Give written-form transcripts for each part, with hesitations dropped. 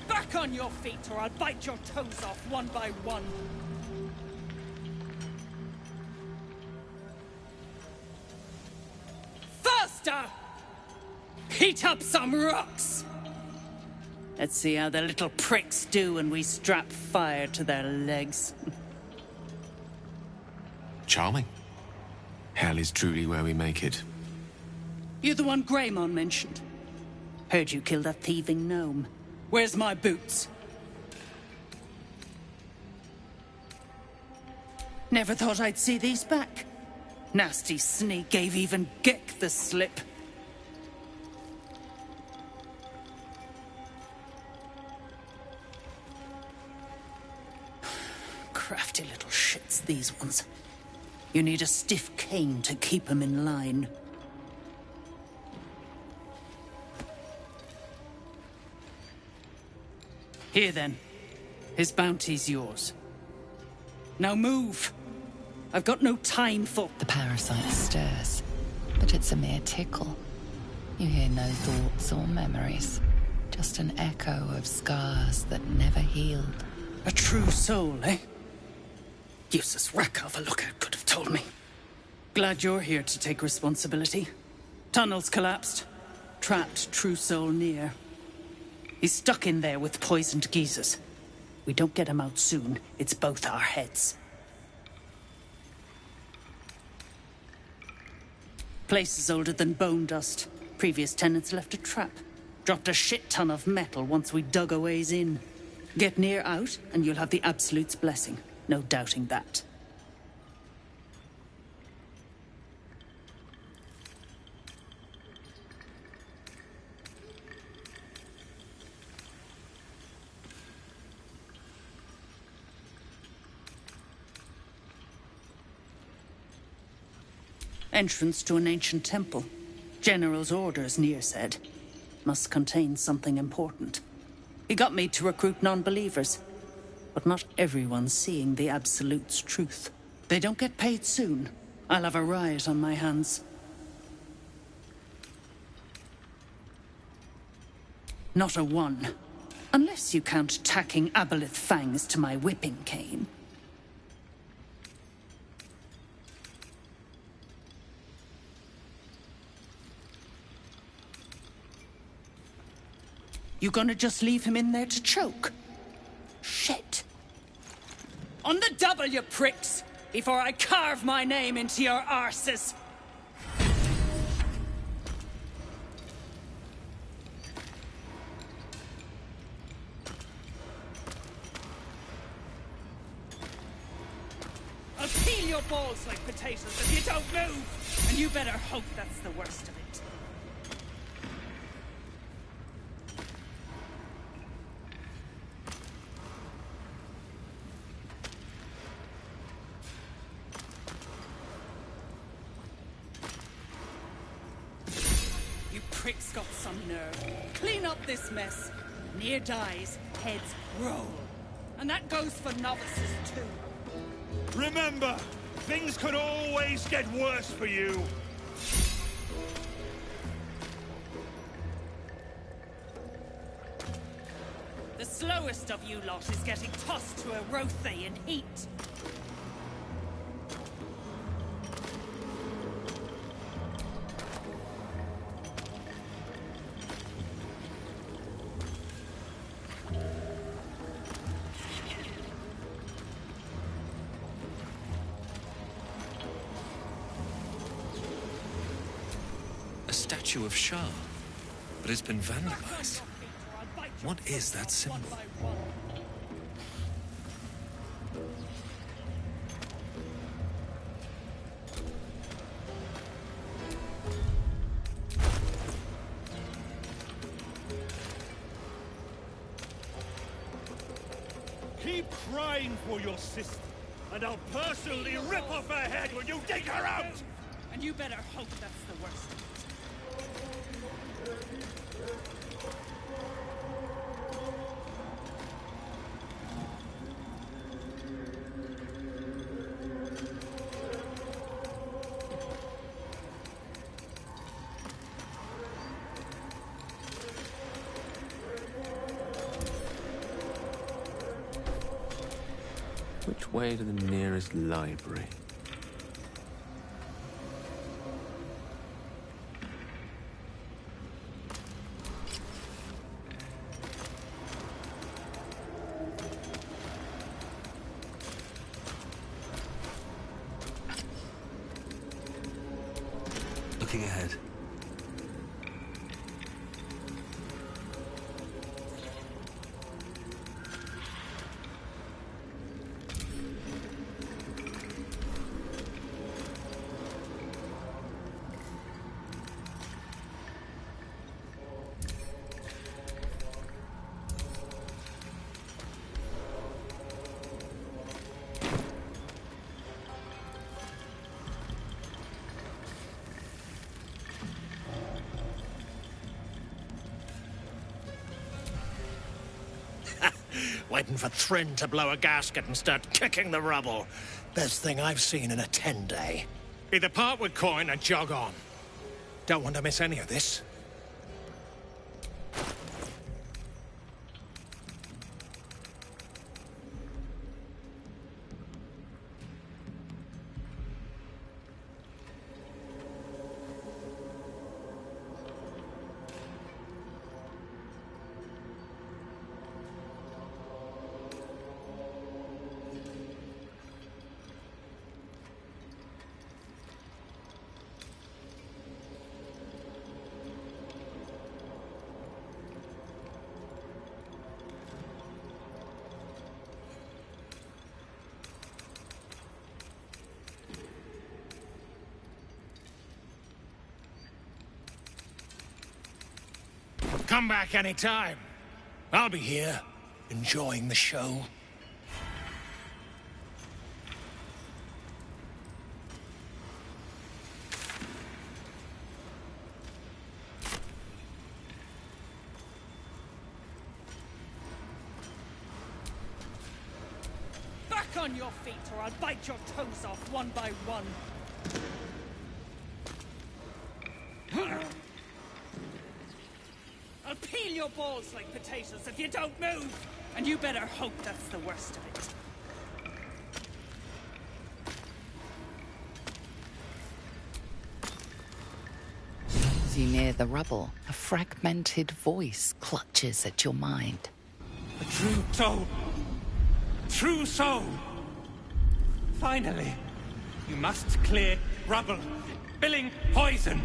Back on your feet, or I'll bite your toes off one by one. Faster! Heat up some rocks! Let's see how the little pricks do when we strap fire to their legs. Charming. Hell is truly where we make it. You're the one Greymon mentioned. Heard you killed that thieving gnome. Where's my boots? Never thought I'd see these back. Nasty sneak gave even Gek the slip. Crafty little shits, these ones. You need a stiff cane to keep them in line. Here then. His bounty's yours. Now move! I've got no time for... The parasite stirs, but it's a mere tickle. You hear no thoughts or memories, just an echo of scars that never healed. A true soul, eh? Useless wreck of a lookout could have told me. Glad you're here to take responsibility. Tunnels collapsed. Trapped true soul near. He's stuck in there with poisoned geezers. We don't get him out soon, it's both our heads. Place is older than bone dust. Previous tenants left a trap. Dropped a shit ton of metal once we dug a ways in. Get near out, and you'll have the Absolute's blessing. No doubting that. Entrance to an ancient temple. General's orders, Nier said. Must contain something important. He got me to recruit non-believers. But not everyone's seeing the Absolute's truth. They don't get paid soon. I'll have a riot on my hands. Not a one. Unless you count tacking aboleth fangs to my whipping cane. You gonna just leave him in there to choke? Shit. On the double, you pricks! Before I carve my name into your arses! I'll peel your balls like potatoes if you don't move! And you better hope that's the worst of it. Prick's got some nerve. Clean up this mess. Near dies, heads roll. And that goes for novices too. Remember, things could always get worse for you. The slowest of you lot is getting tossed to a Rothe in heat. Of Shah, but it's been vandalized. What is that symbol? Keep crying for your sister, and I'll personally rip off her head when you dig her out! And you better hope that's the worst. Which way to the nearest library? Looking ahead. Waiting for Thryn to blow a gasket and start kicking the rubble. Best thing I've seen in a 10-day. Either part with coin and jog on. Don't want to miss any of this. Come back anytime. I'll be here, enjoying the show. Back on your feet, or I'll bite your toes off one by one. I'll peel your balls like potatoes if you don't move! And you better hope that's the worst of it. As you near the rubble, a fragmented voice clutches at your mind. A true soul! True soul! Finally! You must clear rubble, spilling poison!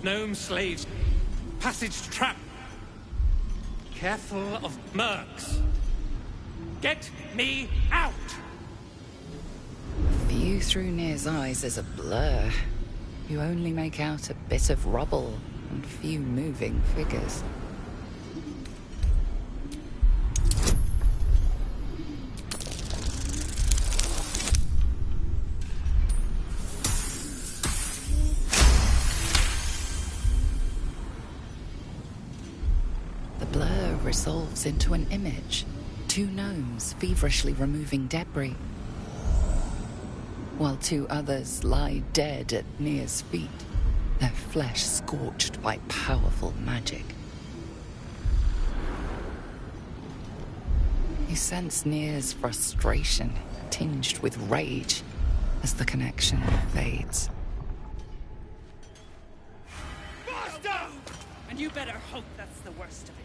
Gnome slaves, passage trap. Careful of mercs. Get me out! The view through Nir's eyes is a blur. You only make out a bit of rubble and few moving figures. Resolves into an image. Two gnomes feverishly removing debris, while two others lie dead at Nir's feet, their flesh scorched by powerful magic. You sense Nir's frustration, tinged with rage, as the connection fades. Master! And you better hope that's the worst of it.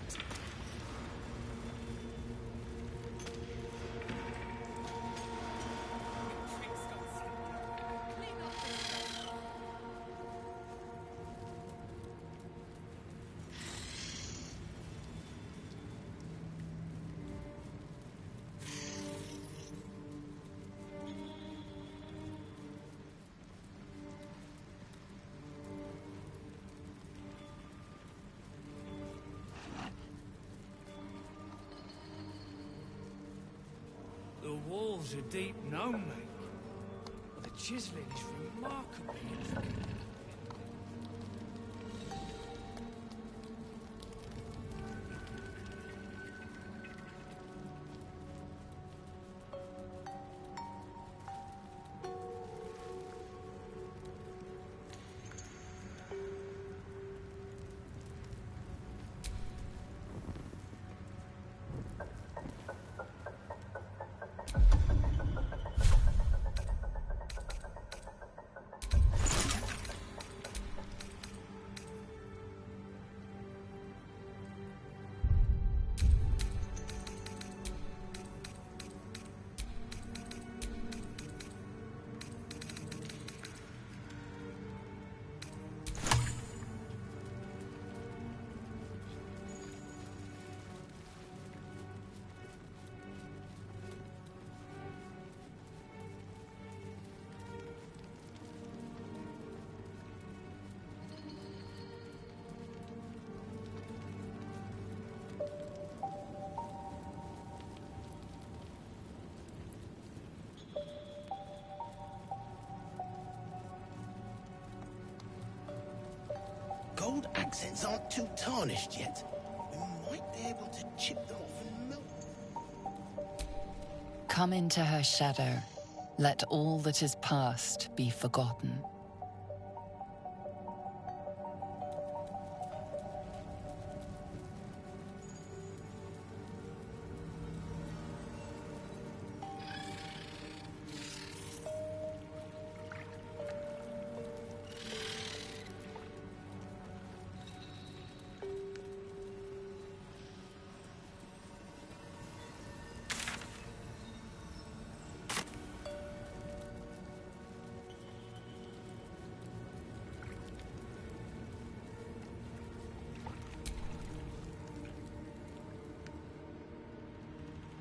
The walls are deep gnome make. The chiseling is remarkably intricate. accents aren't too tarnished yet. We might be able to chip them off and melt. Come into her shadow. Let all that is past be forgotten.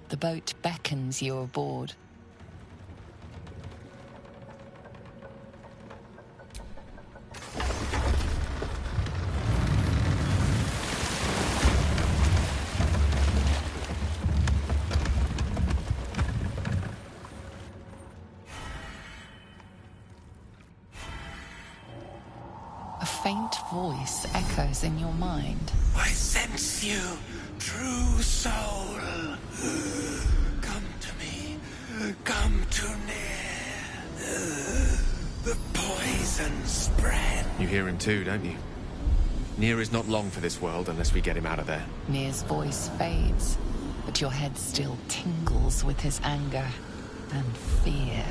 The boat beckons you aboard. A faint voice echoes in your mind. I sense you, true soul. Come to me. Come too near. The poison spread. You hear him too, don't you? Nier is not long for this world unless we get him out of there. Nier's voice fades, but your head still tingles with his anger and fear.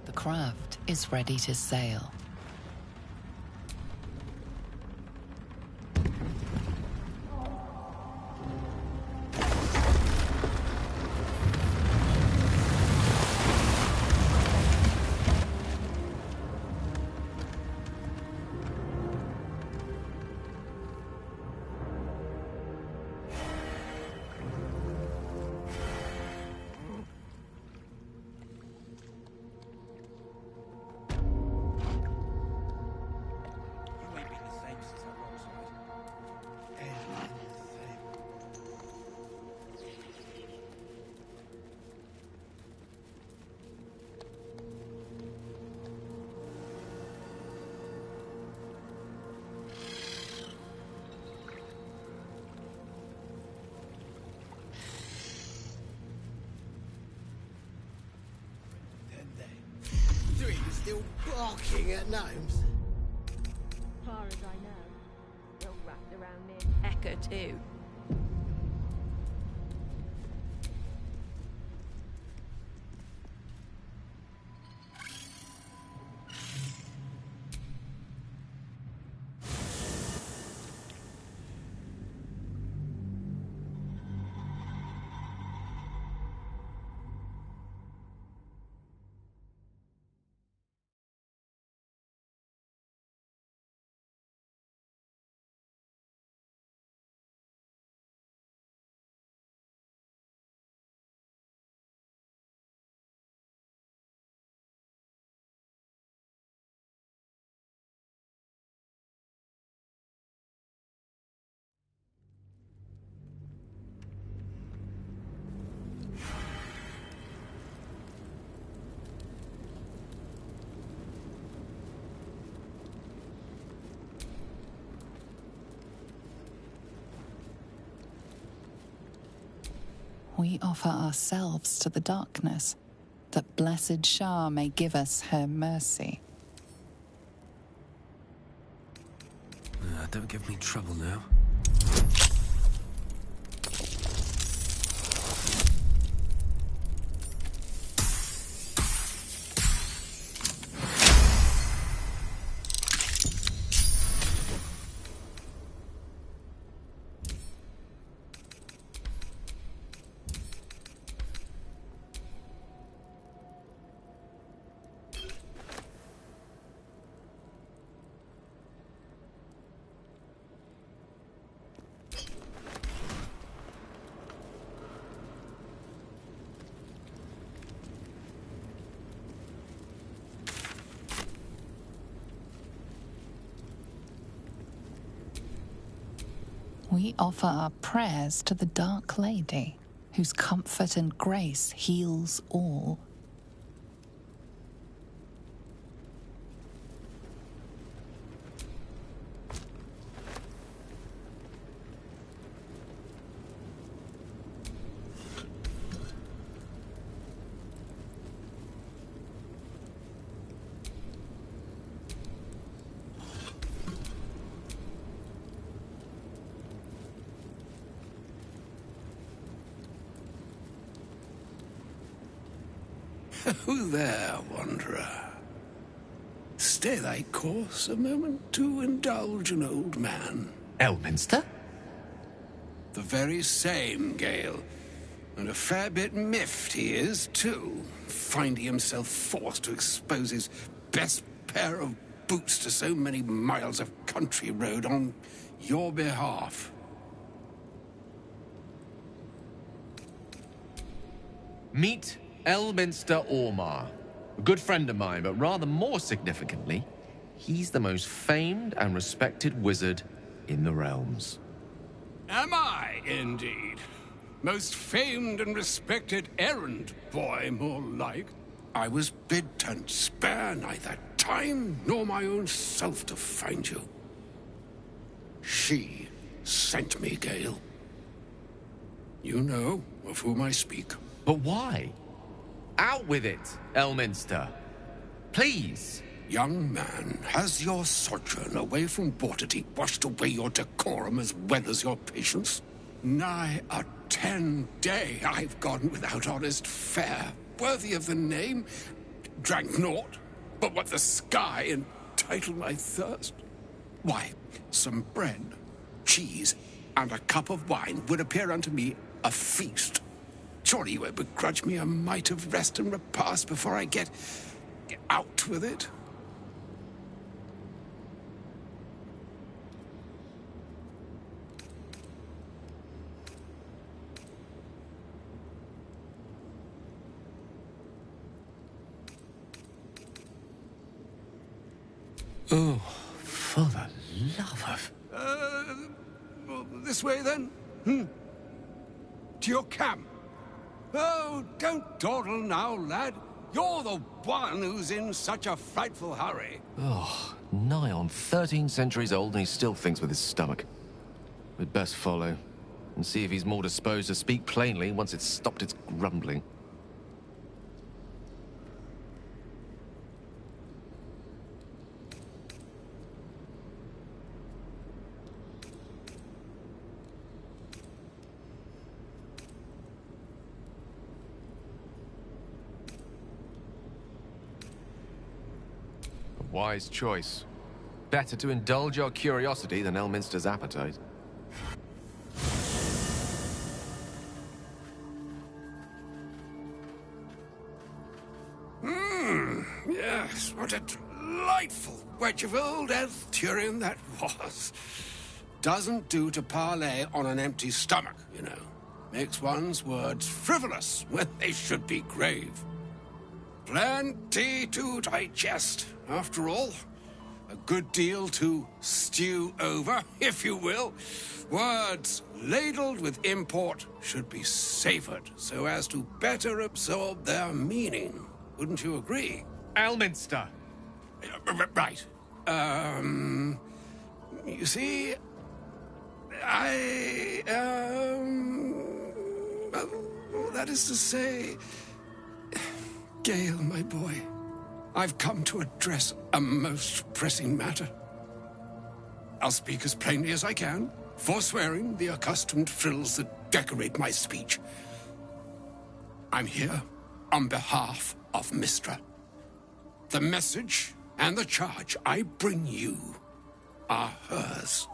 The craft is ready to sail. looking at gnomes? Far as I know, you're wrapped around near Pecker too. We offer ourselves to the darkness, that blessed Shah may give us her mercy. Don't give me trouble now. We offer our prayers to the Dark Lady, whose comfort and grace heals all. Who there, wanderer? Stay thy course a moment to indulge an old man. Elminster? The very same, Gale. And a fair bit miffed he is, too, finding himself forced to expose his best pair of boots to so many miles of country road on your behalf. Meet Elminster Ormar. A good friend of mine, but rather more significantly, he's the most famed and respected wizard in the realms. Am I, indeed? Most famed and respected errand boy, more like. I was bid to spare neither time nor my own self to find you. She sent me, Gale. You know of whom I speak. But why? Out with it, Elminster. Please. Young man, has your sojourn away from Waterdeep washed away your decorum as well as your patience? Nigh a 10-day I've gone without honest fare, worthy of the name. Drank naught, but what the sky entitled my thirst. Why, some bread, cheese, and a cup of wine would appear unto me a feast. Surely you won't begrudge me a mite of rest and repast before I get out with it? Oh, for the love of... This way then? To your camp. Oh, don't dawdle now, lad. You're the one who's in such a frightful hurry. Oh, nigh on 13 centuries old and he still thinks with his stomach. We'd best follow and see if he's more disposed to speak plainly once it's stopped its grumbling. Wise choice. Better to indulge your curiosity than Elminster's appetite. Yes, what a delightful wedge of old Elfturian that was. Doesn't do to parley on an empty stomach, you know. Makes one's words frivolous when they should be grave. Plenty to digest, after all. A good deal to stew over, if you will. Words ladled with import should be savored so as to better absorb their meaning. Wouldn't you agree? Elminster! Right. You see, well, that is to say, Gale, my boy, I've come to address a most pressing matter. I'll speak as plainly as I can, forswearing the accustomed frills that decorate my speech. I'm here on behalf of Mystra. The message and the charge I bring you are hers.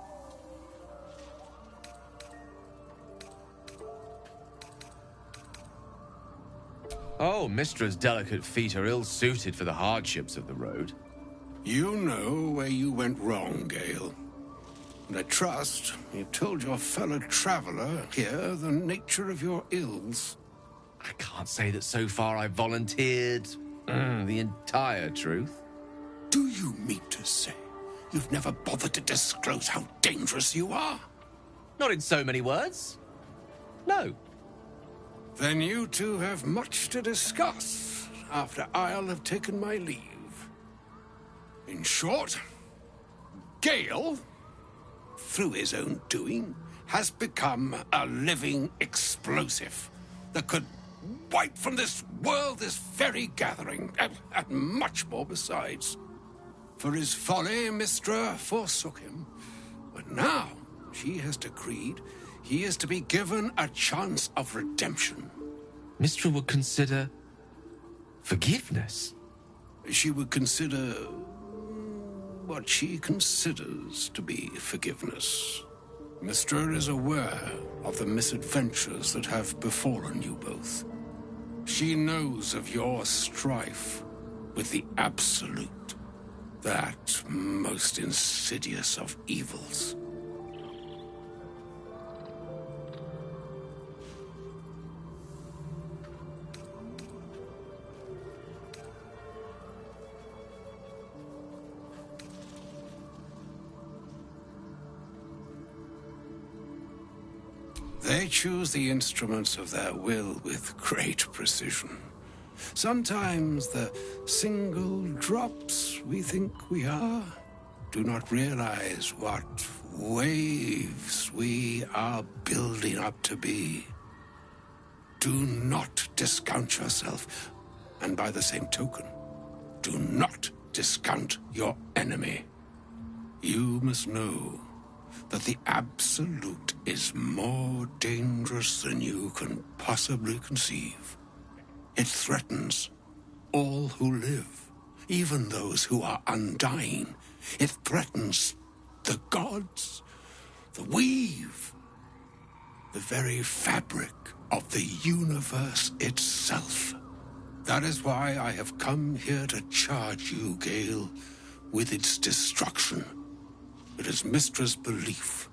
Oh, Mistra's delicate feet are ill-suited for the hardships of the road. You know where you went wrong, Gale. And I trust you've told your fellow traveler here the nature of your ills. I can't say that so far I've volunteered the entire truth. Do you mean to say you've never bothered to disclose how dangerous you are? Not in so many words. No. Then you two have much to discuss after I'll have taken my leave. In short, Gale, through his own doing, has become a living explosive that could wipe from this world this very gathering, and much more besides. For his folly, Mystra forsook him. But now she has decreed he is to be given a chance of redemption. Mystra would consider forgiveness. She would consider what she considers to be forgiveness. Mystra is aware of the misadventures that have befallen you both. She knows of your strife with the Absolute, that most insidious of evils. They choose the instruments of their will with great precision. Sometimes the single drops we think we are do not realize what waves we are building up to be. Do not discount yourself, and by the same token, do not discount your enemy. You must know that the Absolute is more dangerous than you can possibly conceive. It threatens all who live, even those who are undying. It threatens the gods, the weave, the very fabric of the universe itself. That is why I have come here to charge you, Gale, with its destruction. It is Mistra's belief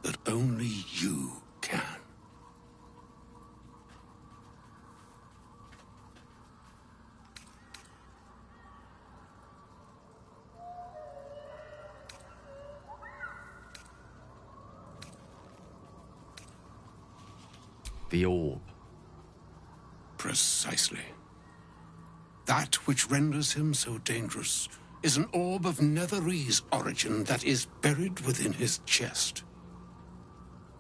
that only you can. The orb. Precisely. That which renders him so dangerous is an orb of Netherese origin that is buried within his chest.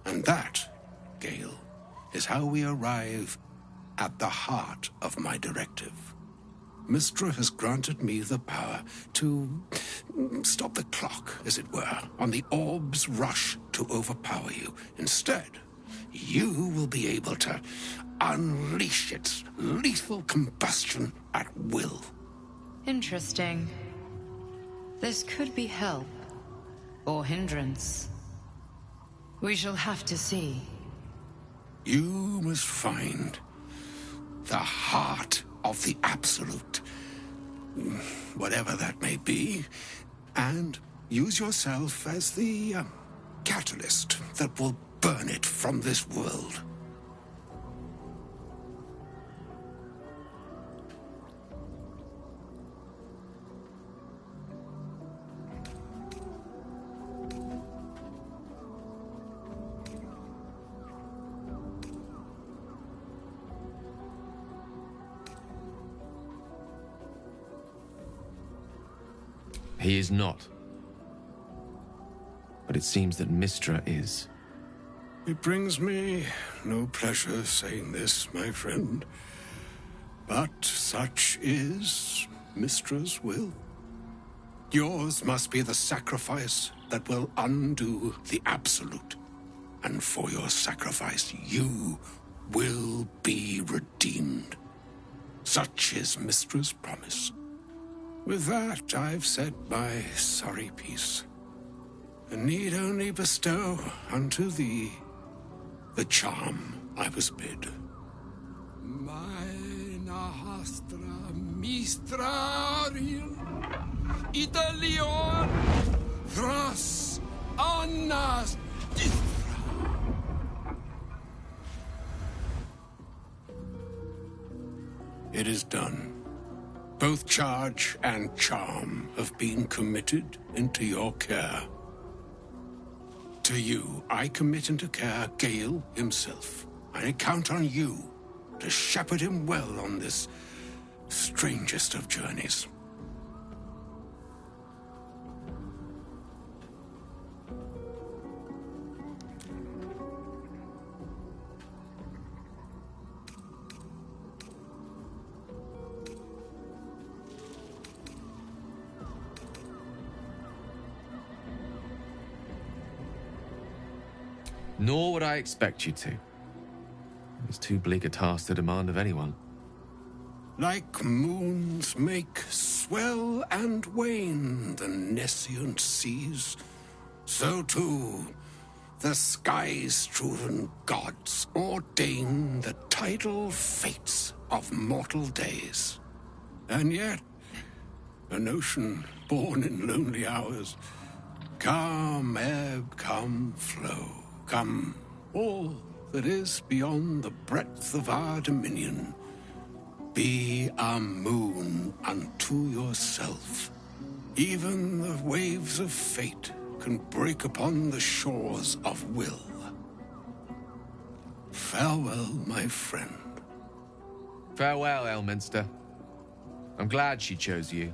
And that, Gale, is how we arrive at the heart of my directive. Mystra has granted me the power to stop the clock, as it were, on the orb's rush to overpower you. Instead, you will be able to unleash its lethal combustion at will. Interesting. This could be help, or hindrance. We shall have to see. You must find the heart of the Absolute, whatever that may be, and use yourself as the catalyst that will burn it from this world. He is not. But it seems that Mystra is. It brings me no pleasure saying this, my friend. But such is Mystra's will. Yours must be the sacrifice that will undo the Absolute. And for your sacrifice, you will be redeemed. Such is Mystra's promise. With that, I've said my sorry piece, and need only bestow unto thee the charm I was bid. Mina hastra mistrarium Italion thras annas distra. It is done. Both charge and charm have been committed into your care. To you, I commit into care Gale himself. I count on you to shepherd him well on this strangest of journeys. Nor would I expect you to. It's too bleak a task to demand of anyone. Like moons make swell and wane the nescient seas, so too the skies-striven gods ordain the tidal fates of mortal days. And yet, an ocean born in lonely hours, come ebb, come flow, come all that is beyond the breadth of our dominion. Be a moon unto yourself. Even the waves of fate can break upon the shores of will. Farewell, my friend. Farewell, Elminster. I'm glad she chose you.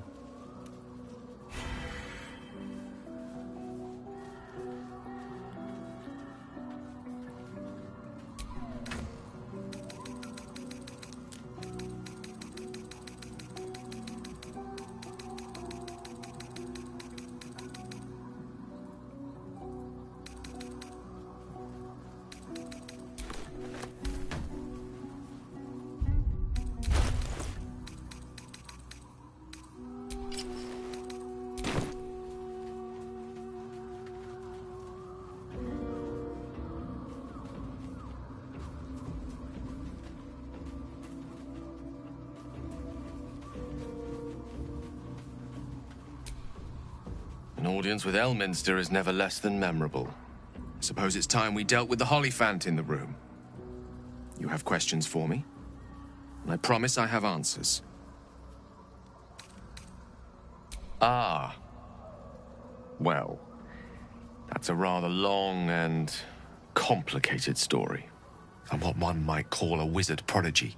An audience with Elminster is never less than memorable. I suppose it's time we dealt with the Hollyphant in the room. You have questions for me? And I promise I have answers. Ah. Well, that's a rather long and complicated story. I'm what one might call a wizard prodigy.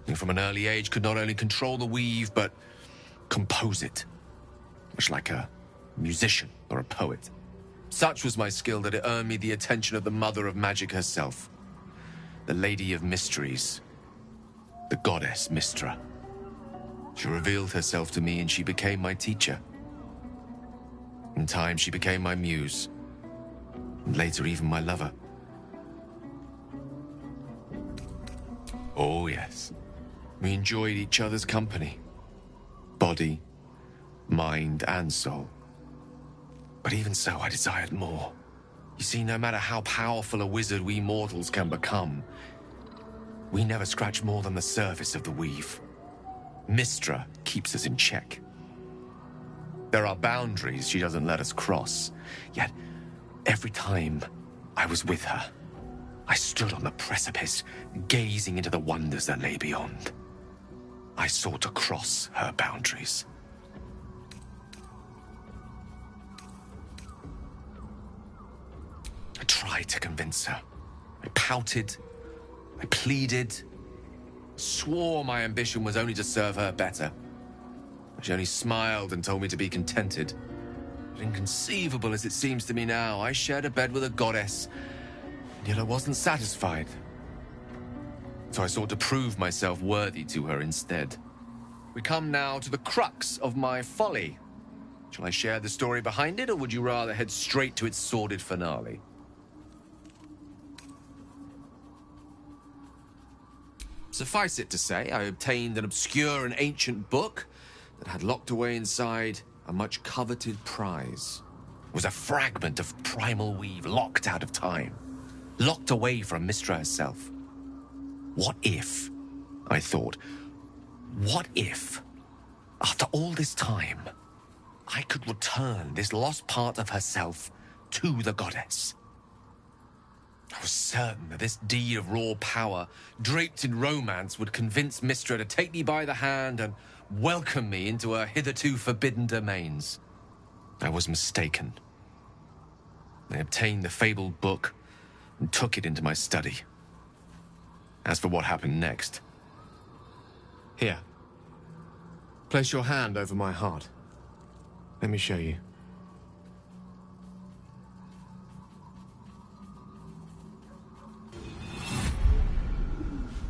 Who from an early age could not only control the weave, but compose it. Much like a musician or a poet. Such was my skill that it earned me the attention of the mother of magic herself, the Lady of Mysteries, the goddess Mystra. She revealed herself to me and she became my teacher. In time, she became my muse, and later even my lover. Oh yes, we enjoyed each other's company, body, mind and soul. But even so, I desired more. You see, no matter how powerful a wizard we mortals can become, we never scratch more than the surface of the weave. Mystra keeps us in check. There are boundaries she doesn't let us cross, yet every time I was with her, I stood on the precipice, gazing into the wonders that lay beyond. I sought to cross her boundaries. I tried to convince her. I pouted. I pleaded. Swore my ambition was only to serve her better. She only smiled and told me to be contented. But inconceivable as it seems to me now, I shared a bed with a goddess, and yet I wasn't satisfied. So I sought to prove myself worthy to her instead. We come now to the crux of my folly. Shall I share the story behind it, or would you rather head straight to its sordid finale? Suffice it to say, I obtained an obscure and ancient book that had locked away inside a much coveted prize. It was a fragment of primal weave locked out of time, locked away from Mystra herself. What if, I thought, what if, after all this time, I could return this lost part of herself to the goddess? I was certain that this deed of raw power, draped in romance, would convince Mystra to take me by the hand and welcome me into her hitherto forbidden domains. I was mistaken. I obtained the fabled book and took it into my study. As for what happened next... Here. Place your hand over my heart. Let me show you.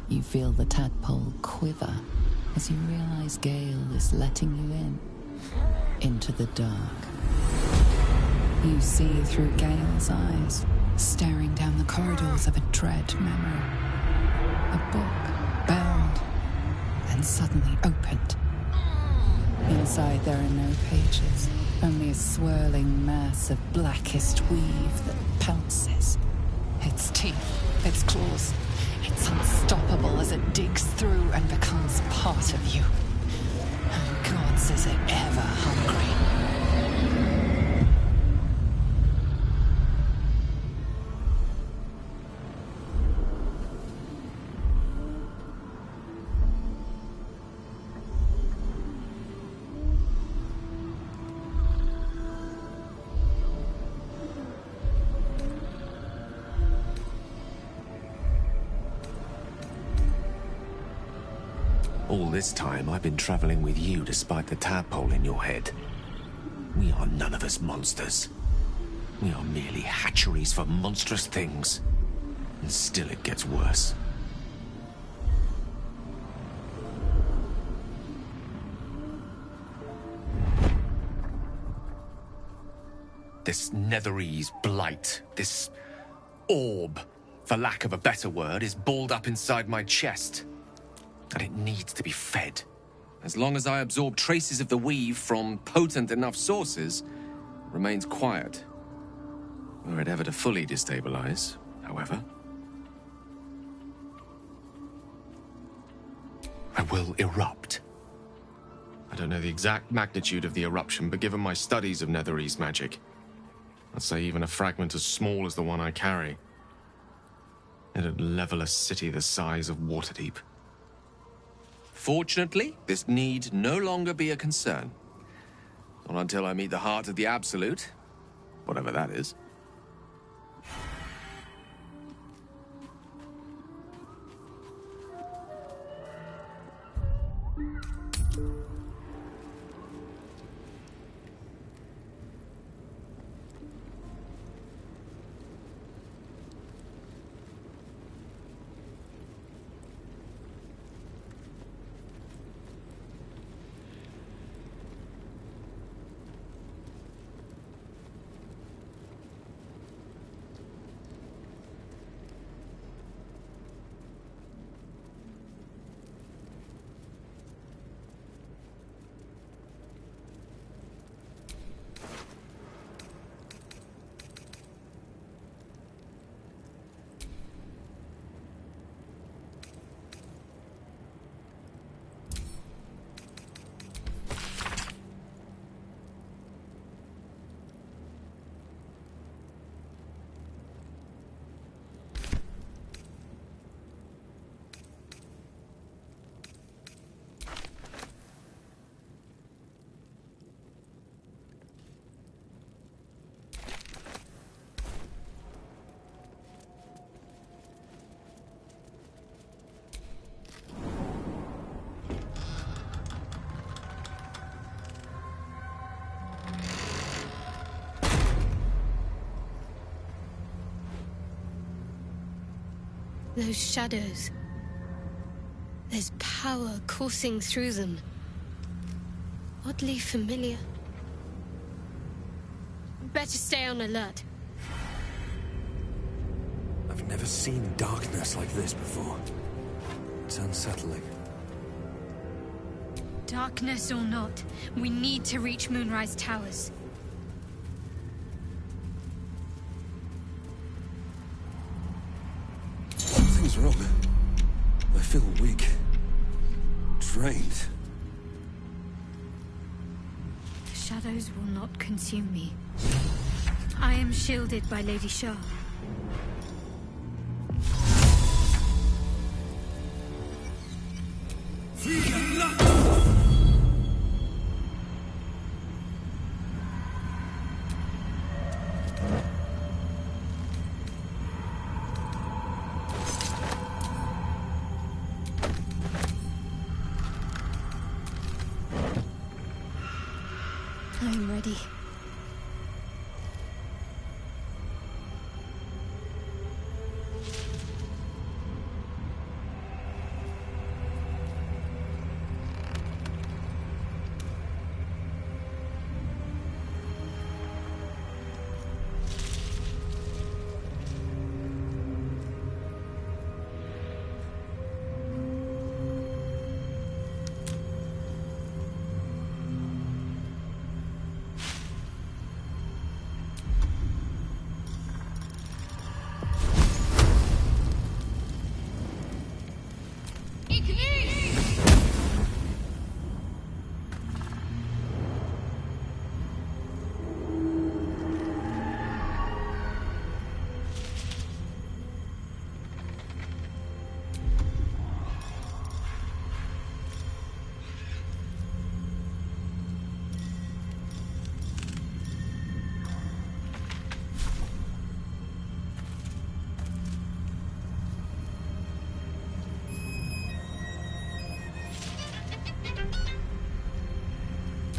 You feel the tadpole quiver as you realize Gale is letting you in, into the dark. You see through Gale's eyes, staring down the corridors of a dread memory. A book, bound, and suddenly opened. Inside there are no pages, only a swirling mass of blackest weave that pounces. Its teeth, its claws, it's unstoppable as it digs through and becomes part of you. And gods, is it ever hungry. All this time, I've been traveling with you despite the tadpole in your head. We are none of us monsters. We are merely hatcheries for monstrous things. And still it gets worse. This Netherese blight, this orb, for lack of a better word, is balled up inside my chest. And it needs to be fed. As long as I absorb traces of the weave from potent enough sources, it remains quiet. Were it ever to fully destabilize, however, I will erupt. I don't know the exact magnitude of the eruption, but given my studies of Netherese magic, I'd say even a fragment as small as the one I carry, it'd level a city the size of Waterdeep. Fortunately, this need no longer be a concern. Not until I meet the heart of the Absolute, whatever that is. Those shadows. There's power coursing through them. Oddly familiar. Better stay on alert. I've never seen darkness like this before. It's unsettling. Darkness or not, we need to reach Moonrise Towers. Something's wrong. I feel weak. Drained. The shadows will not consume me. I am shielded by Lady Shah. I am ready.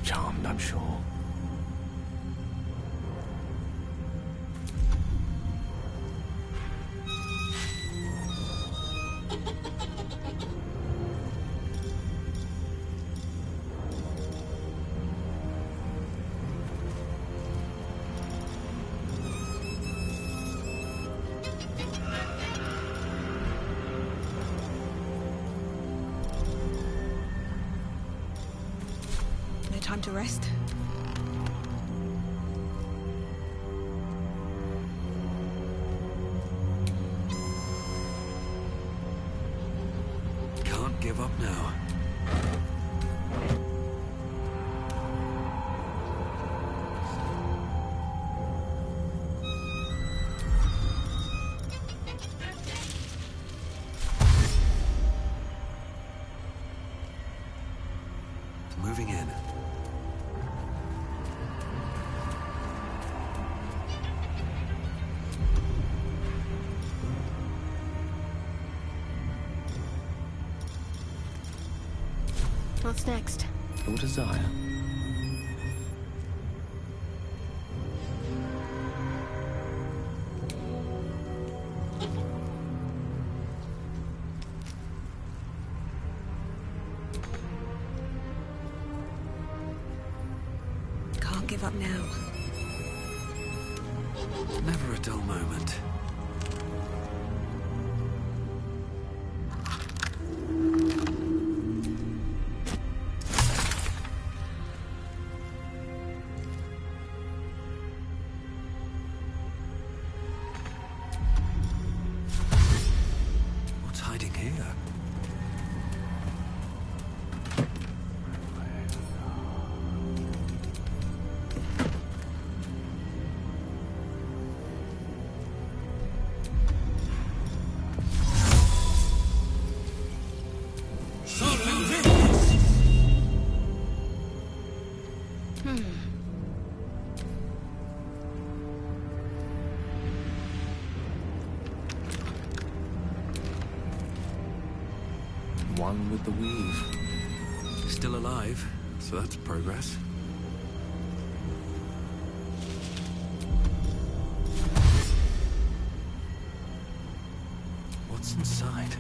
Charmed, I'm sure. Time to rest. Can't give up now. Moving in. What's next? Your desire. Can't give up now. Never a dull moment. What's hiding here? One with the weave. Still alive, so that's progress. What's What's inside?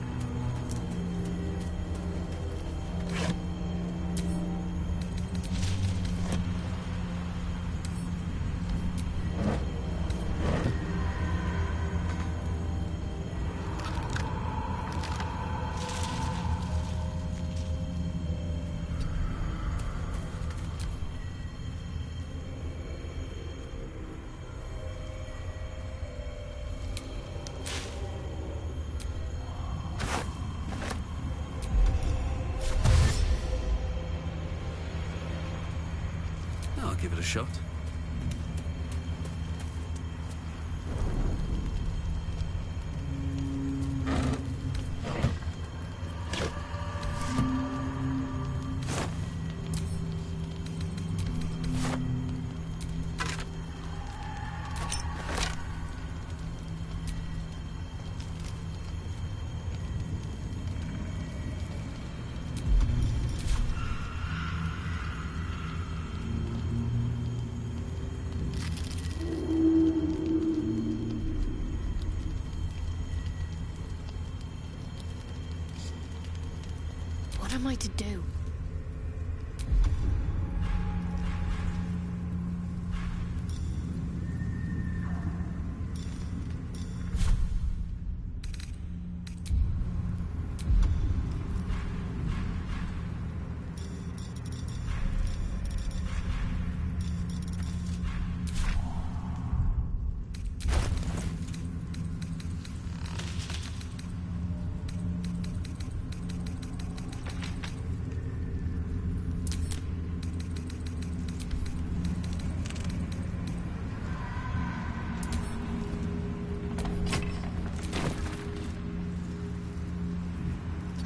I'll give it a shot. What am I to do?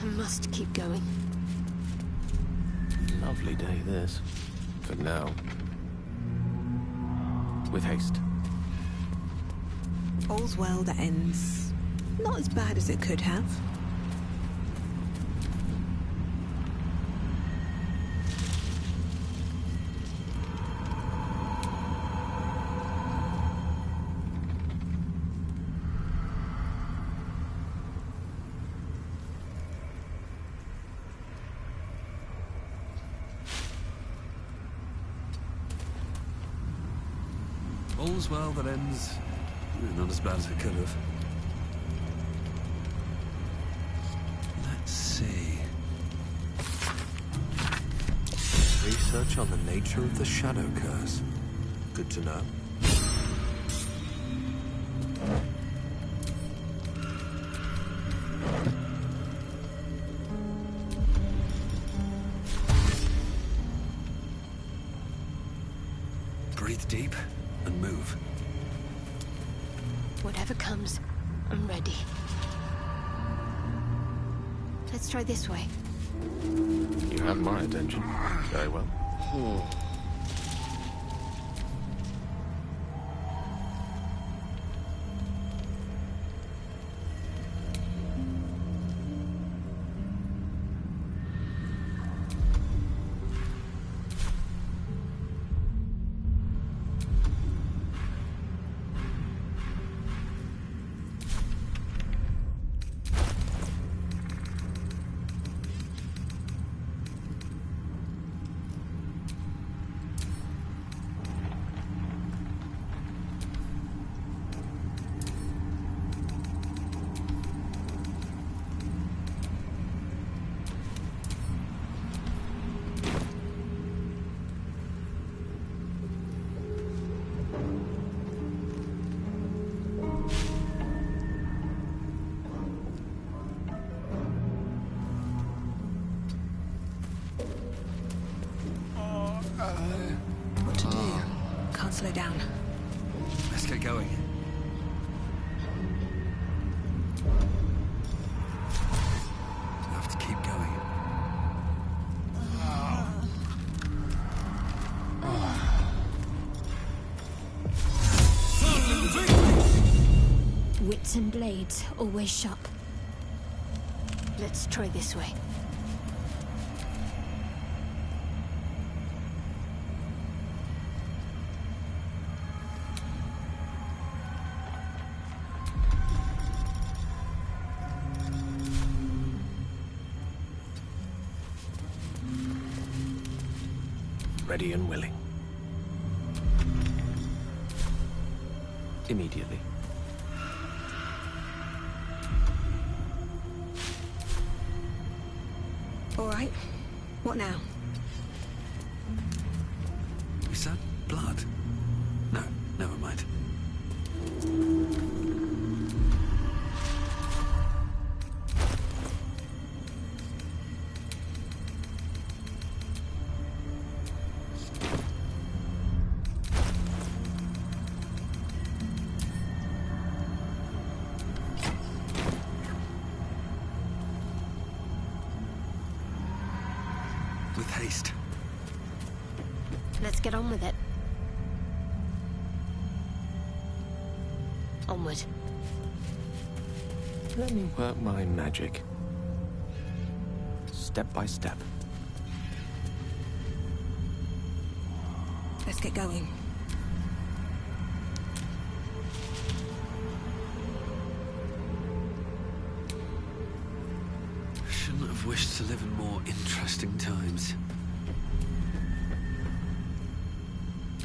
I must keep going. Lovely day, this. For now. With haste. All's well that ends not as bad as it could have. All's well that ends not as bad as it could have. Let's see. Research on the nature of the shadow curse. Good to know. Breathe deep and move. Whatever comes, I'm ready. Let's try this way. You have my attention. Very well. What to do? Can't slow down. Let's get going. Have to keep going. Wits and blades, always sharp. Let's try this way. ready and willing. Immediately. All right. What now? Is that blood? No, never mind. With haste. Let's get on with it. Onward. Let me work my magic. Step by step. Let's get going. Shouldn't have wished to live in more interesting times.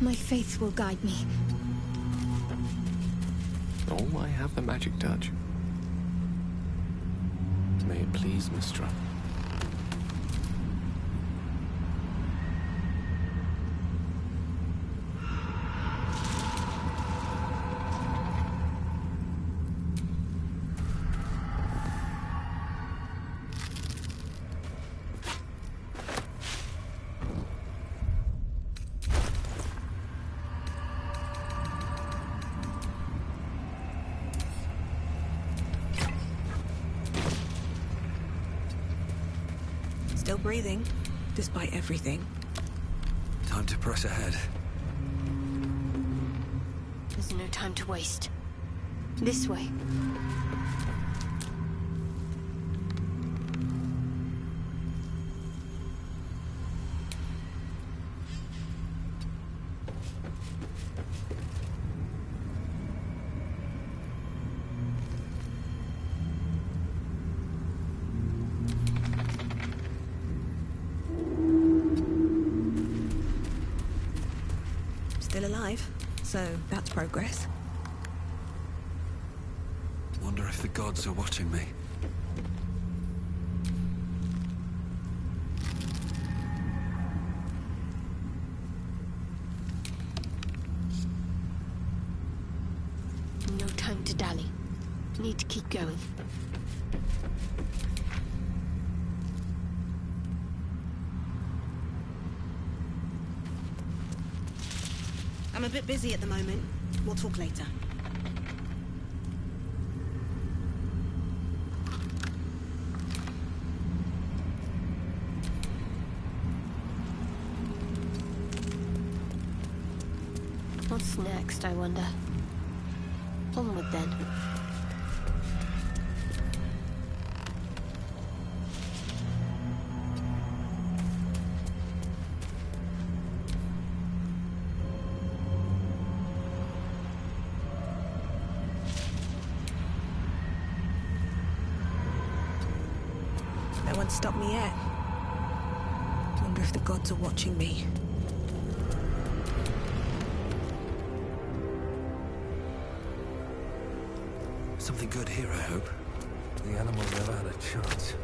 My faith will guide me. Oh, I have the magic touch. May it please Mistra. Still breathing, despite everything. Time to press ahead. There's no time to waste. This way. Still alive, so that's progress. Wonder if the gods are watching me. No time to dally. Need to keep going. I'm a bit busy at the moment. We'll talk later. What's next, I wonder? Onward, then. No one's stopped me yet. Wonder if the gods are watching me. Something good here, I hope. The animal never had a chance.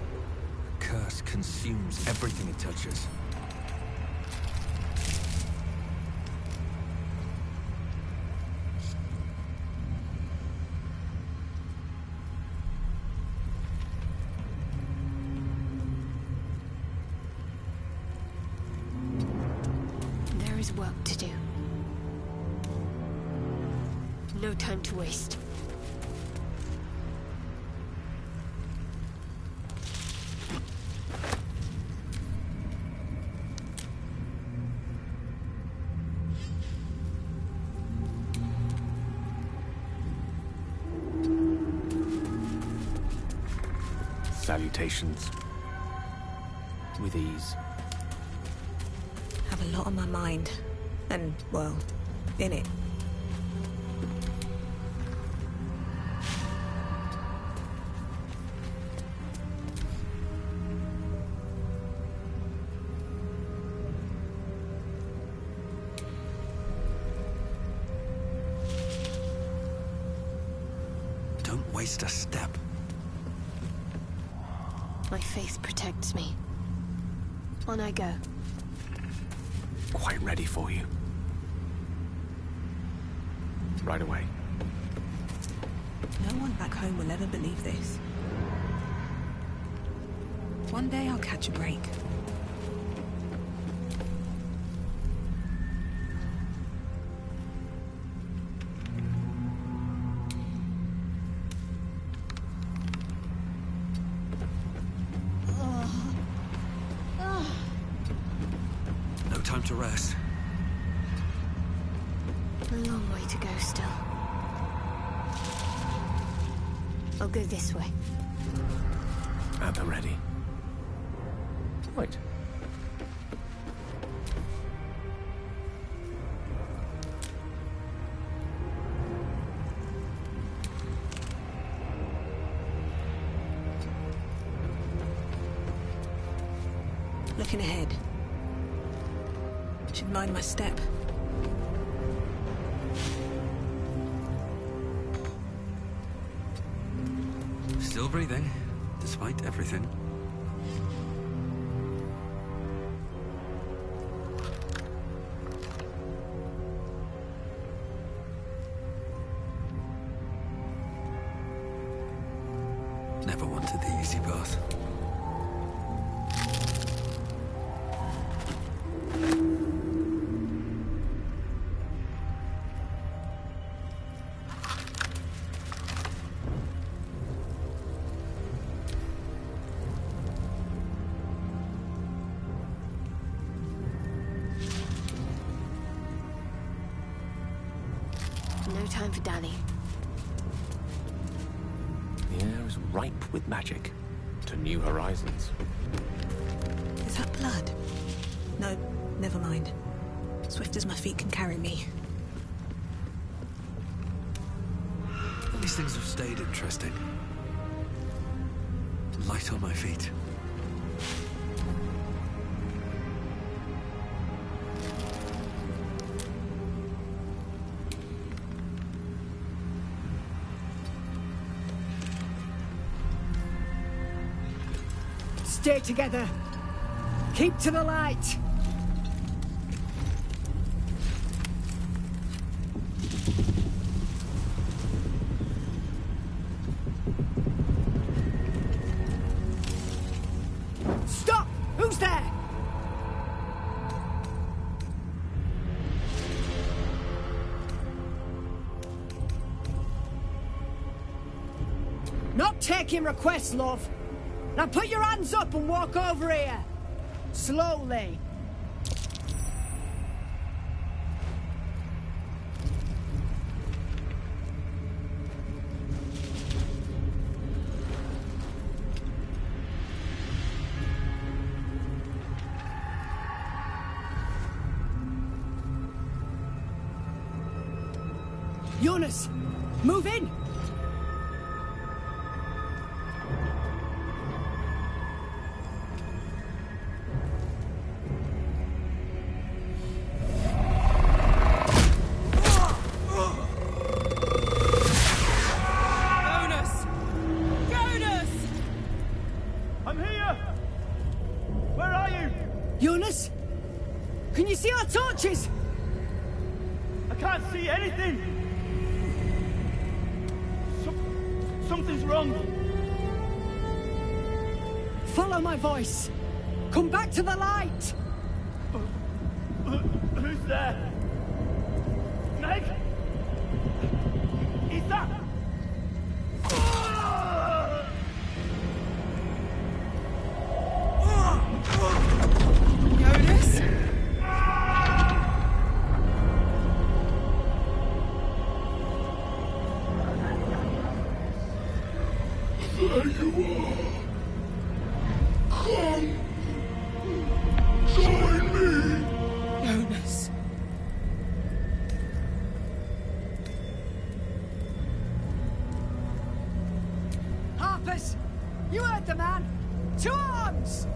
The curse consumes everything it touches. There is work to do. No time to waste. Salutations. With ease. Have a lot on my mind. And, well, in it. Don't waste a step. My faith protects me. On I go. Quite ready for you. Right away. No one back home will ever believe this. One day I'll catch a break. No time to rest. A long way to go still. I'll go this way. At the ready. Wait. Looking ahead. Should mind my step. Still breathing, despite everything. Never wanted the easy path. No time for Danny. The air is ripe with magic. To new horizons. Is that blood? No, never mind. Swift as my feet can carry me. These things have stayed interesting. Light on my feet. Stay together. Keep to the light. Stop! Who's there? Not taking requests, love. Now put your hands up and walk over here. Slowly. Jonas, move in. Jonas? Can you see our torches? I can't see anything! Something's wrong! Follow my voice! Come back to the light! Who's there? Meg? Is that... Jonas? There you are. Come. Join me. Jonas. Harpers! You heard the man! To arms!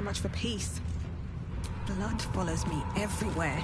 much for peace. Blood follows me everywhere.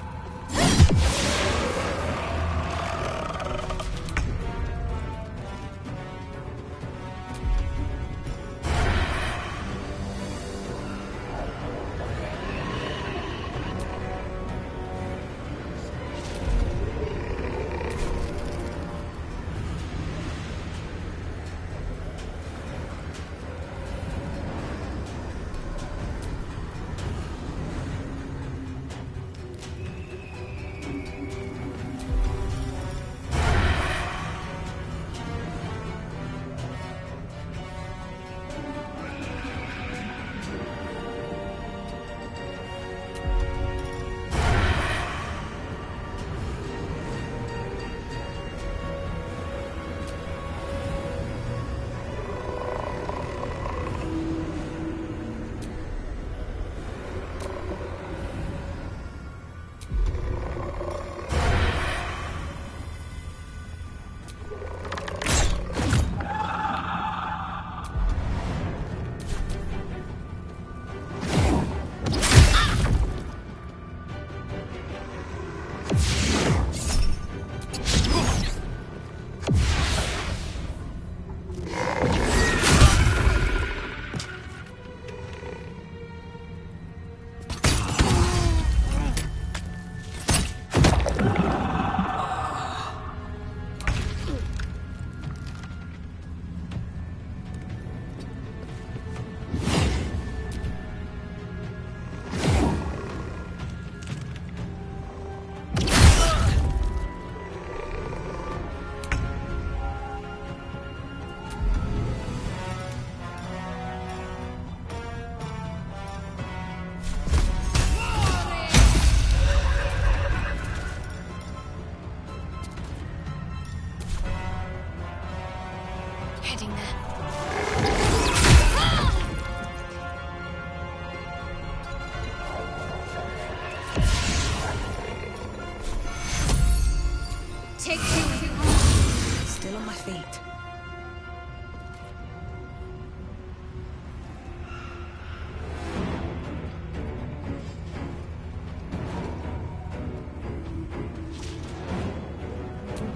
Still on my feet.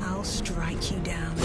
I'll strike you down.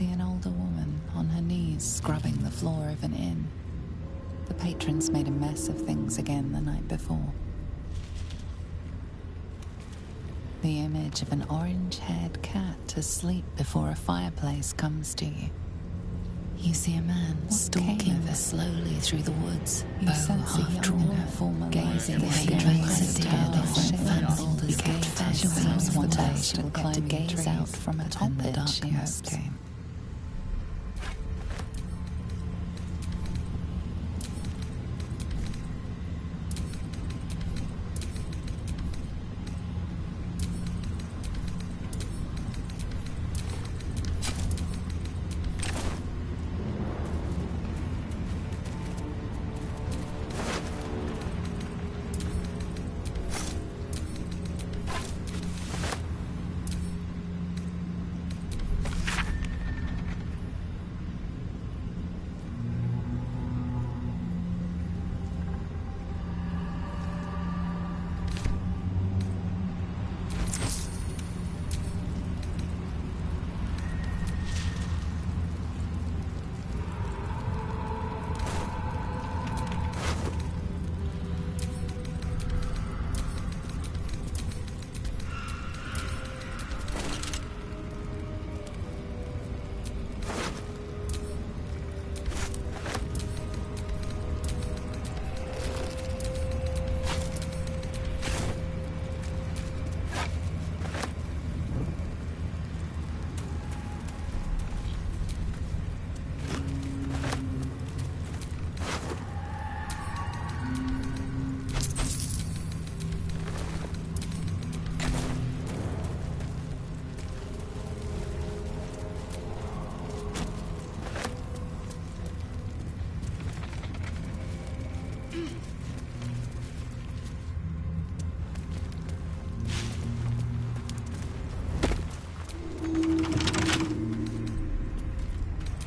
see an older woman on her knees scrubbing the floor of an inn. The patrons made a mess of things again the night before. The image of an orange-haired cat asleep before a fireplace comes to you. You see a man stalking slowly through the woods, bow half drawn, gazing hatred at the Baldur's Gate vessels. One day she'll get to gaze out from atop the darkness came.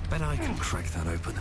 Bet I can crack that open.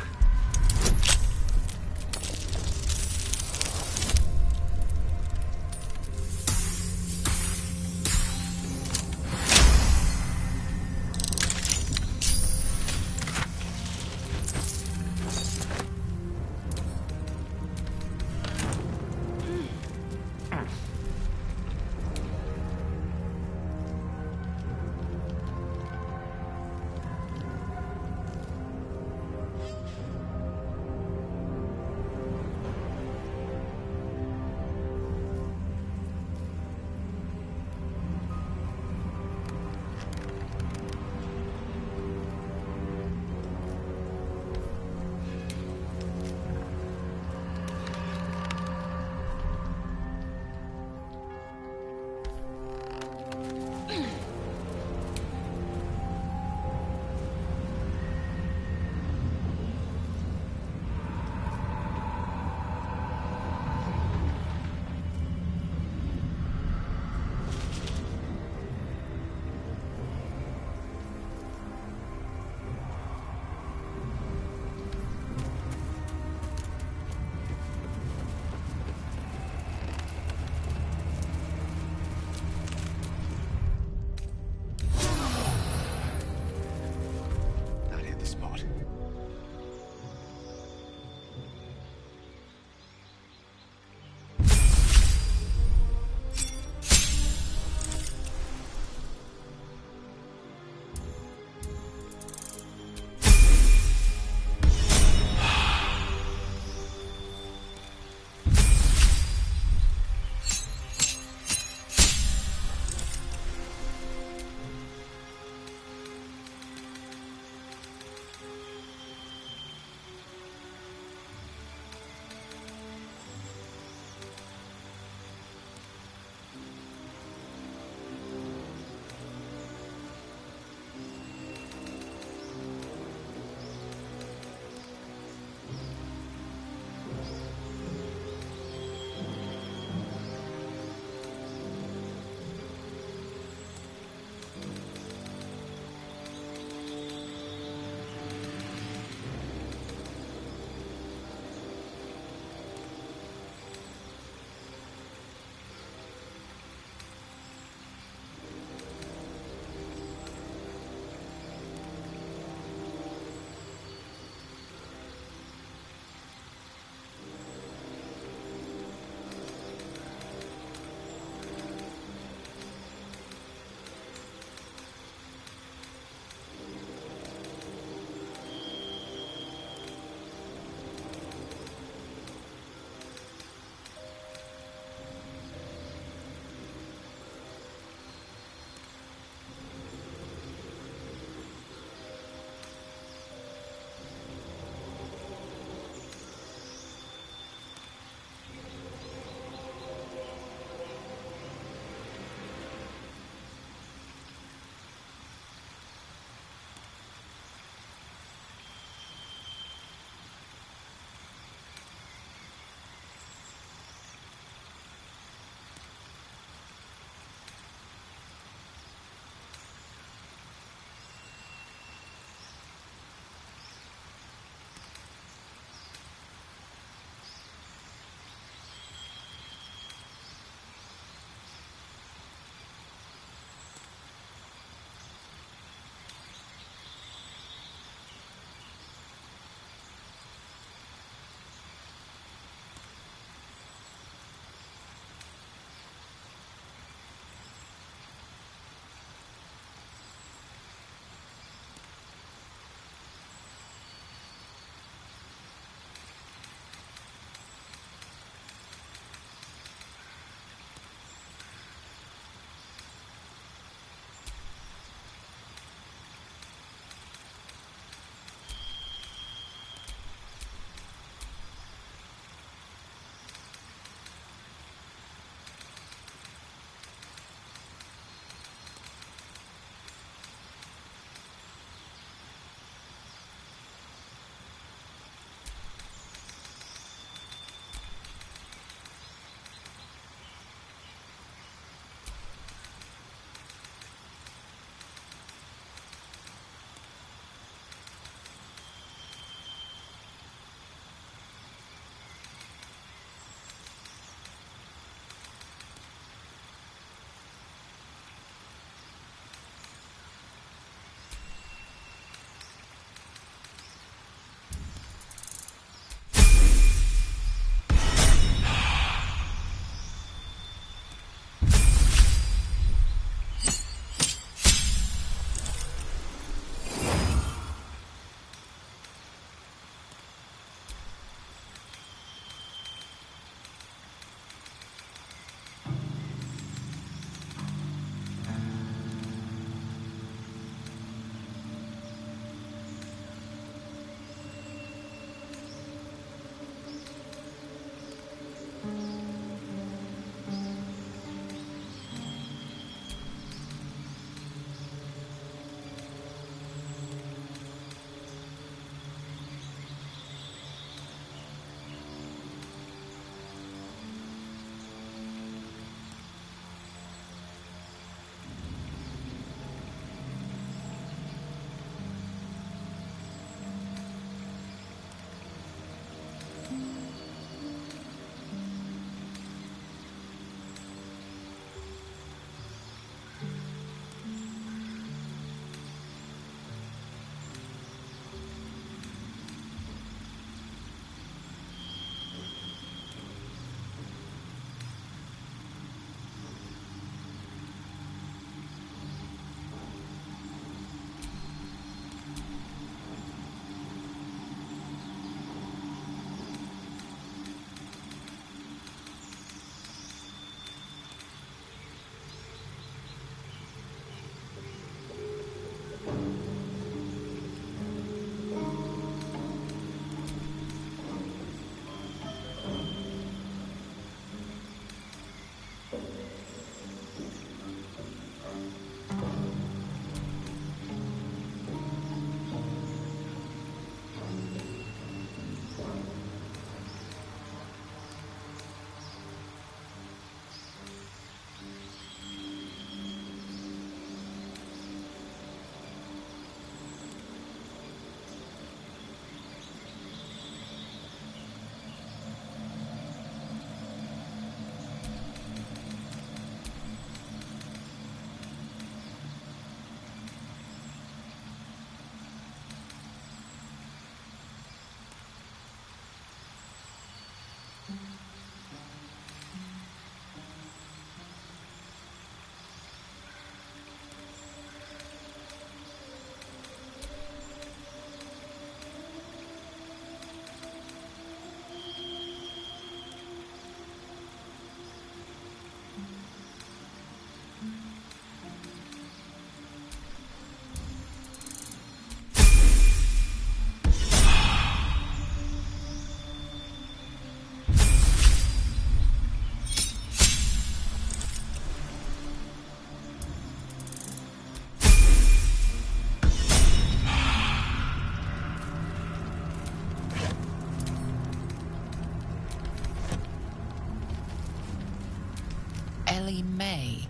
Ellie May,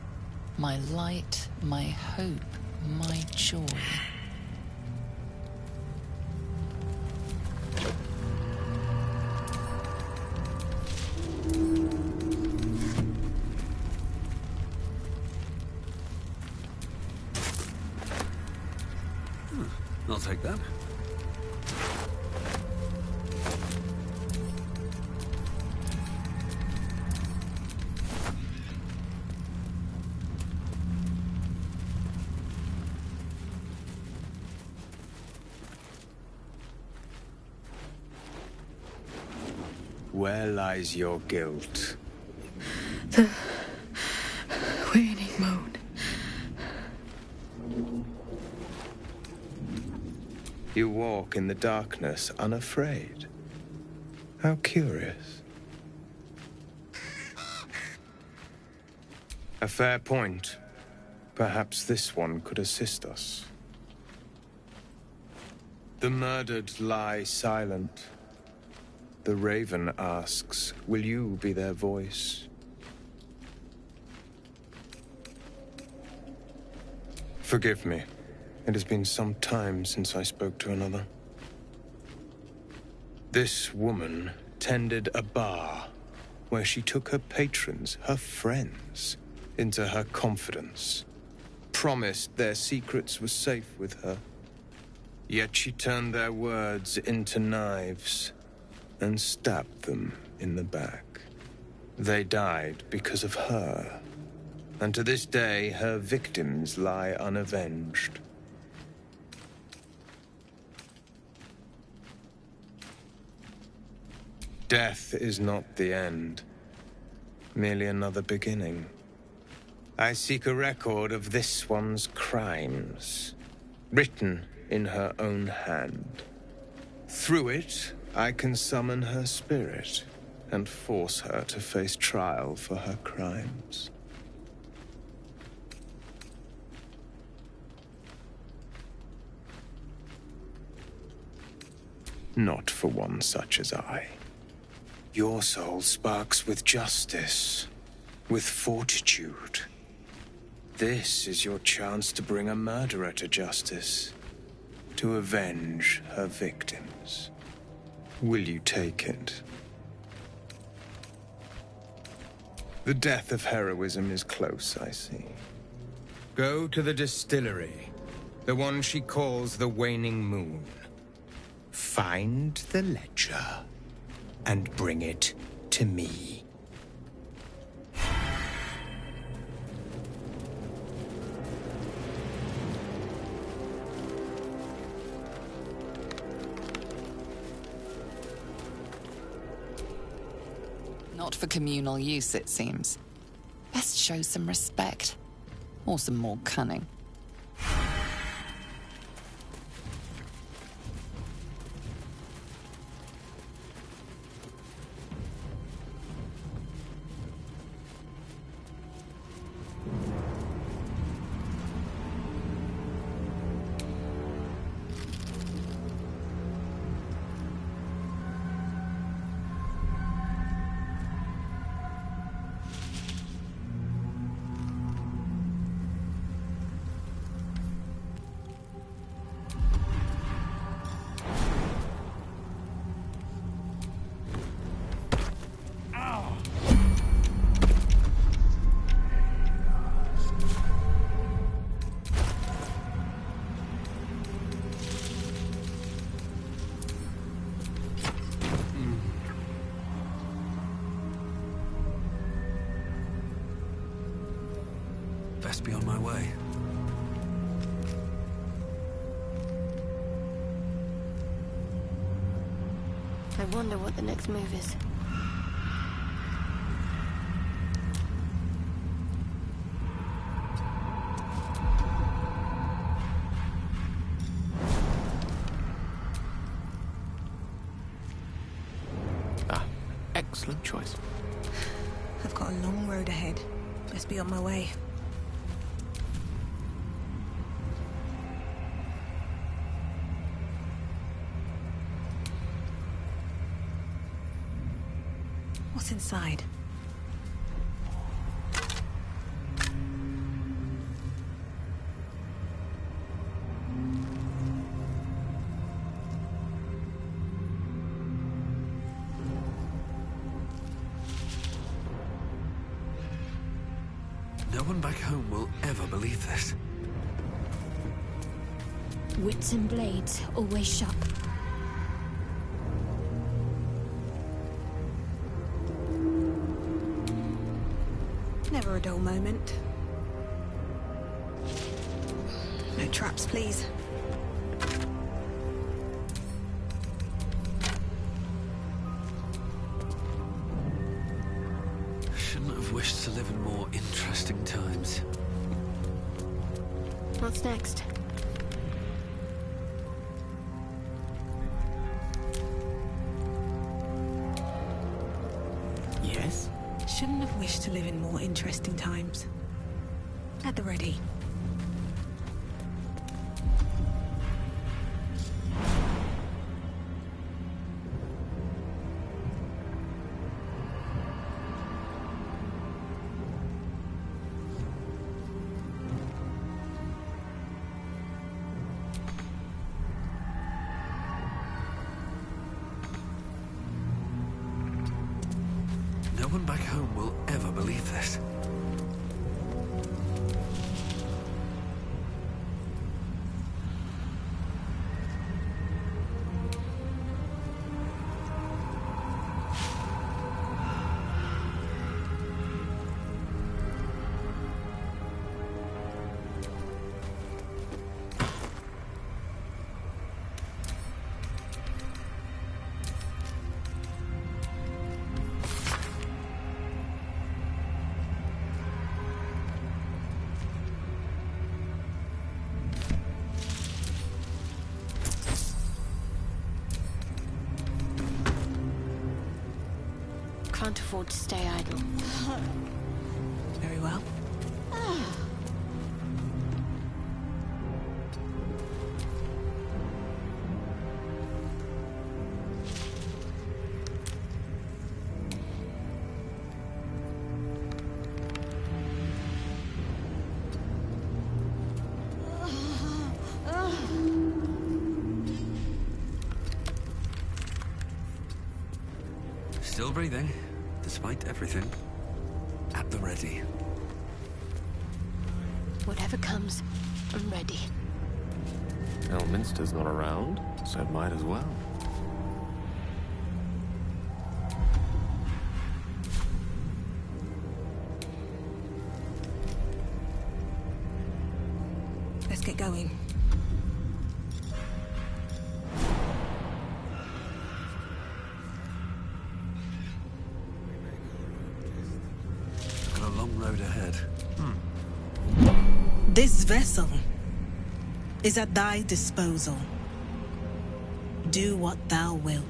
my light, my hope, my joy. I'll take that. Where lies your guilt? The waning moon. You walk in the darkness unafraid. How curious. A fair point. Perhaps this one could assist us. The murdered lie silent. The raven asks, will you be their voice? Forgive me. It has been some time since I spoke to another. This woman tended a bar where she took her patrons, her friends, into her confidence, promised their secrets were safe with her. Yet she turned their words into knives and stabbed them in the back. They died because of her, and to this day her victims lie unavenged. Death is not the end, merely another beginning. I seek a record of this one's crimes, written in her own hand. Through it, I can summon her spirit and force her to face trial for her crimes. Not for one such as I. Your soul sparks with justice, with fortitude. This is your chance to bring a murderer to justice, to avenge her victims. Will you take it? The death of heroism is close, I see. Go to the distillery, the one she calls the Waning Moon. Find the ledger and bring it to me. Not for communal use, it seems. Best show some respect. Or some more cunning. Best be on my way. I wonder what the next move is. Excellent choice. I've got a long road ahead. Best be on my way. What's inside? No one back home will ever believe this. Wits and blades, always sharp. Never a dull moment. No traps, please. Shouldn't have wished to live in more interesting times. What's next? Yes? Shouldn't have wished to live in more interesting times. At the ready. No one back home will ever believe this. Can't afford to stay idle. Very well. Still breathing, despite everything. At the ready. Whatever comes, I'm ready. Elminster's not around, so might as well. Let's get going. Got a long road ahead. This vessel is at thy disposal. Do what thou wilt.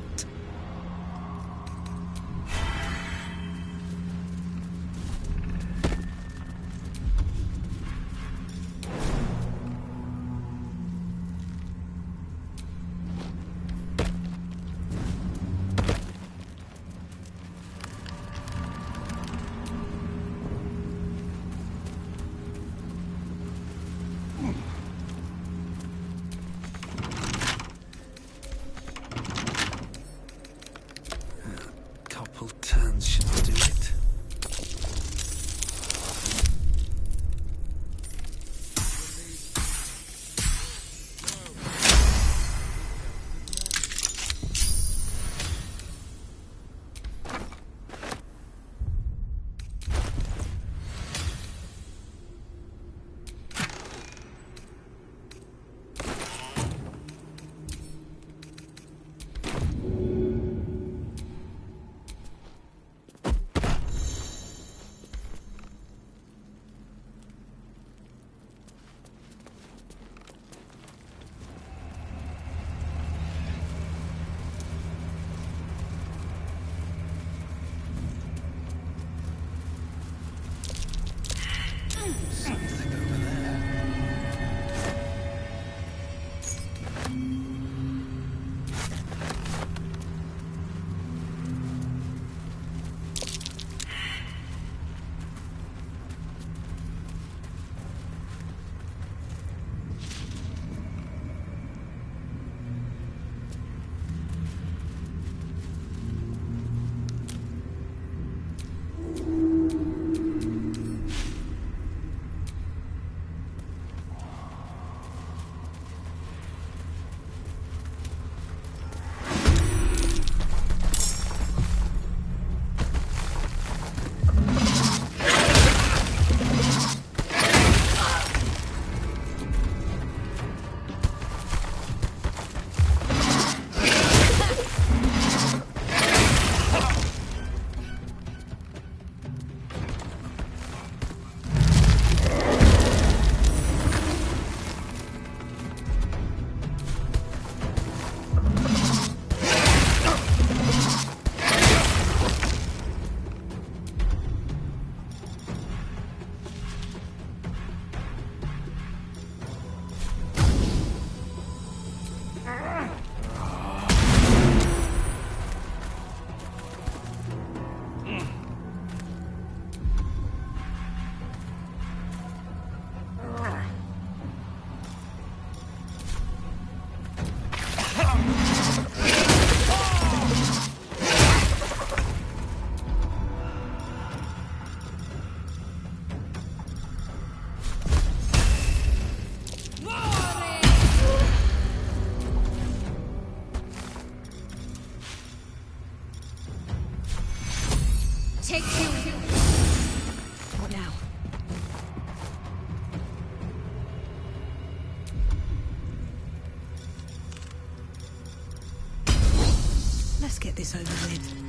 Let's get this over with.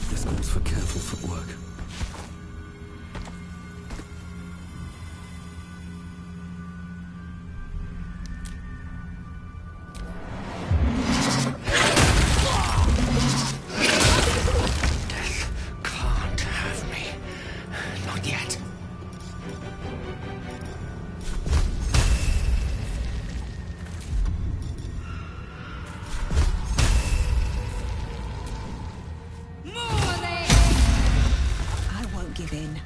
This calls for careful footwork. Can't have me. Not yet. I won't give in.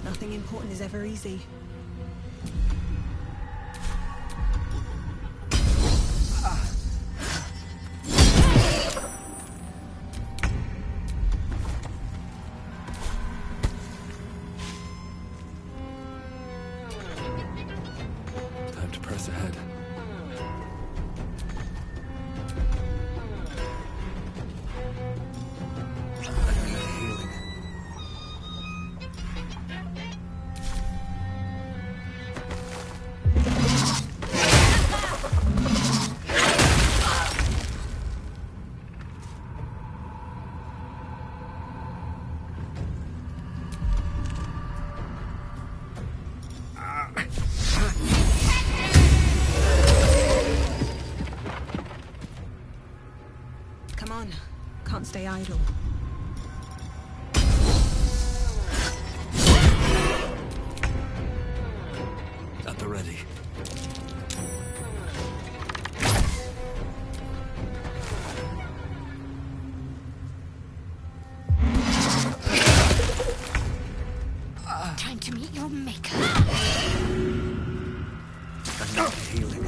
Nothing important is ever easy. Time to press ahead. Healing. Come on. Can't stay idle. At the ready. Time to meet your maker. Another healing.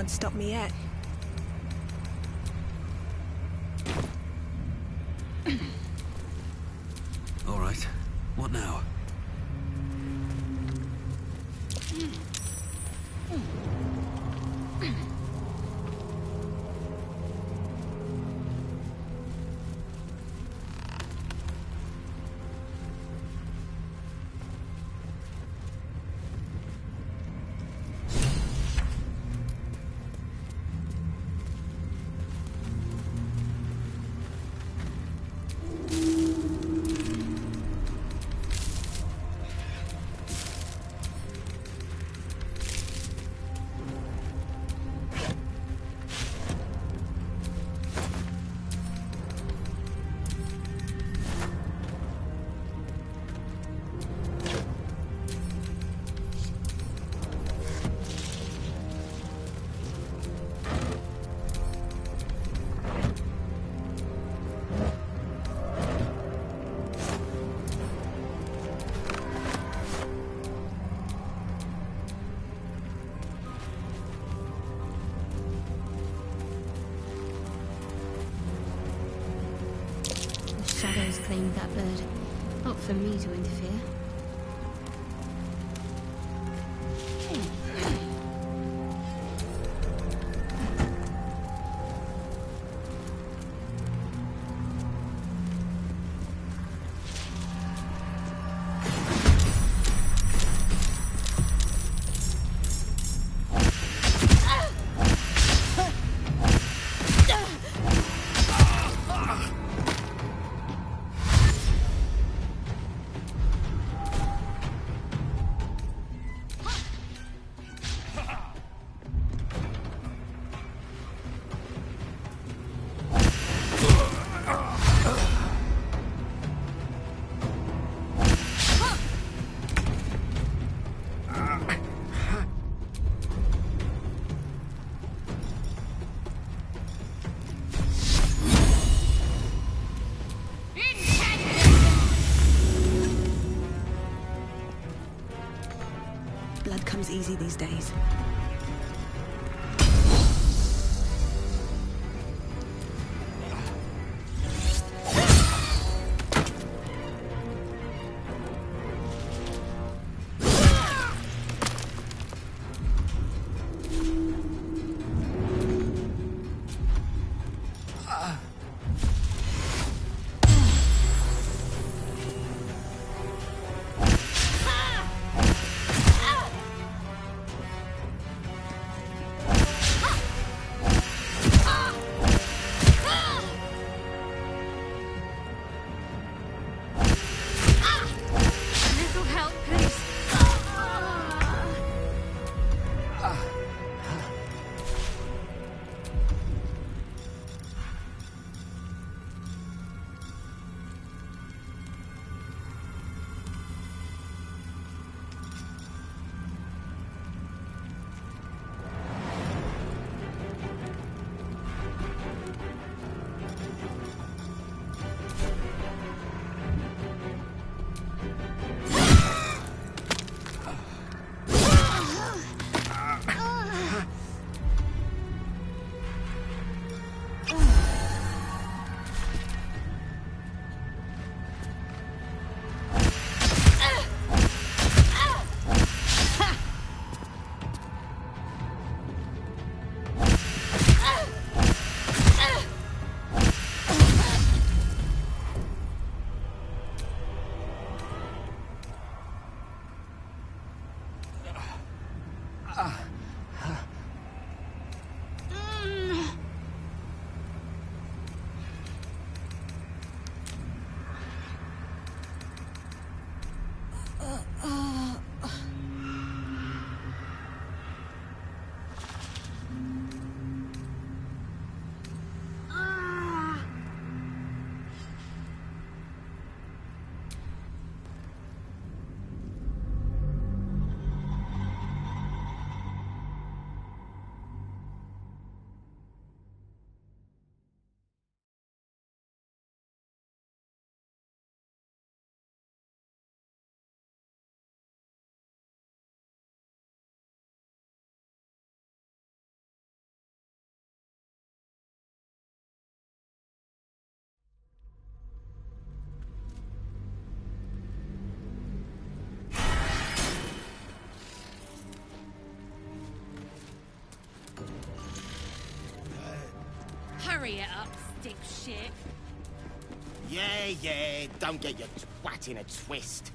Can't stop me yet. All right. What now? Shadows claimed that bird. Not for me to interfere. Blood comes easy these days. Hurry it up, dipshit. Yeah, don't get your twat in a twist.